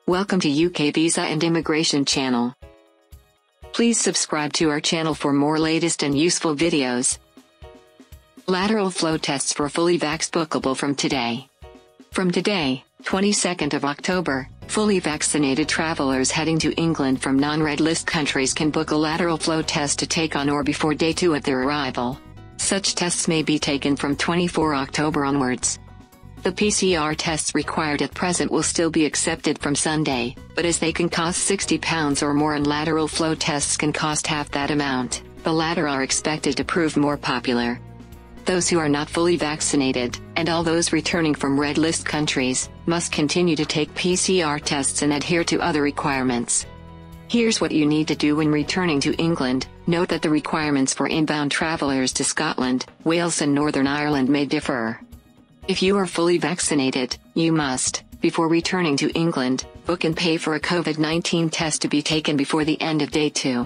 Welcome to UK Visa and Immigration channel. Please subscribe to our channel for more latest and useful videos. Lateral flow tests for fully vaxxed bookable from today. From today, 22nd of October, fully vaccinated travelers heading to England from non-red list countries can book a lateral flow test to take on or before day 2 at their arrival. Such tests may be taken from 24 October onwards. The PCR tests required at present will still be accepted from Sunday, but as they can cost £60 or more and lateral flow tests can cost half that amount, the latter are expected to prove more popular. Those who are not fully vaccinated, and all those returning from red list countries, must continue to take PCR tests and adhere to other requirements. Here's what you need to do when returning to England. Note that the requirements for inbound travelers to Scotland, Wales and Northern Ireland may differ. If you are fully vaccinated, you must, before returning to England, book and pay for a COVID-19 test to be taken before the end of day 2.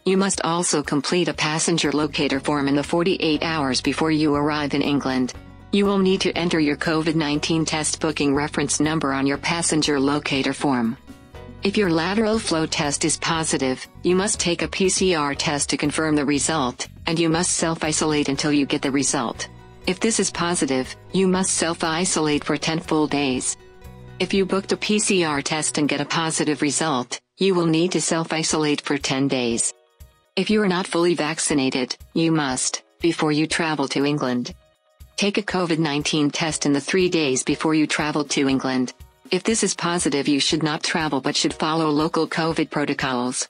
You must also complete a passenger locator form in the 48 hours before you arrive in England. You will need to enter your COVID-19 test booking reference number on your passenger locator form. If your lateral flow test is positive, you must take a PCR test to confirm the result, and you must self-isolate until you get the result. If this is positive, you must self-isolate for 10 full days. If you booked a PCR test and get a positive result, you will need to self-isolate for 10 days. If you are not fully vaccinated, you must, before you travel to England, take a COVID-19 test in the 3 days before you travel to England. If this is positive, you should not travel but should follow local COVID protocols.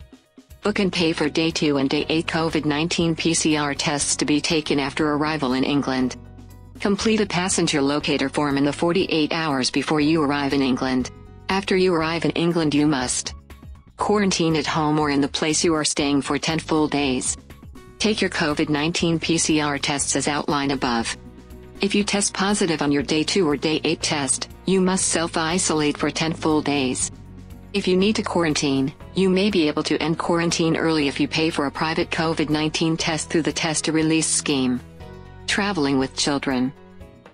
Book and pay for day 2 and day 8 COVID-19 PCR tests to be taken after arrival in England. Complete a passenger locator form in the 48 hours before you arrive in England. After you arrive in England, you must quarantine at home or in the place you are staying for 10 full days. Take your COVID-19 PCR tests as outlined above. If you test positive on your day 2 or day 8 test, you must self-isolate for 10 full days. If you need to quarantine, you may be able to end quarantine early if you pay for a private COVID-19 test through the Test to Release scheme. Traveling with children.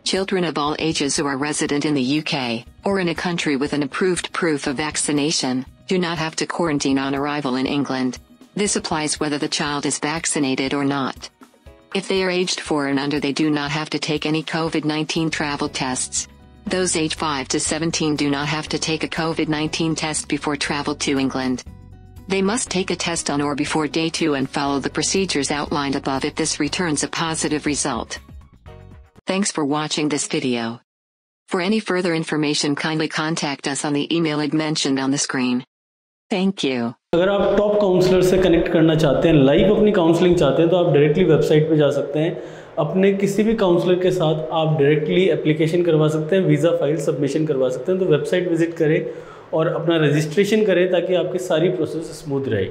Children of all ages who are resident in the UK, or in a country with an approved proof of vaccination, do not have to quarantine on arrival in England. This applies whether the child is vaccinated or not. If they are aged 4 and under, they do not have to take any COVID-19 travel tests. Those aged 5 to 17 do not have to take a COVID-19 test before travel to England. They must take a test on or before day 2 and follow the procedures outlined above if this returns a positive result. Thanks for watching this video. For any further information, kindly contact us on the email mentioned on the screen. Thank you. अगर आप top counsellor से connect करना चाहते हैं, live अपनी counselling चाहते हैं, तो आप डायरेक्टली वेबसाइट पे जा सकते हैं। अपने किसी भी काउंसलर के साथ आप डायरेक्टली एप्लीकेशन करवा सकते हैं, वीज़ा फाइल सबमिशन करवा सकते हैं। तो वेबसाइट विजिट करें और अपना रजिस्ट्रेशन करें ताकि आपकी सारी प्रोसेस स्मूथ रहे।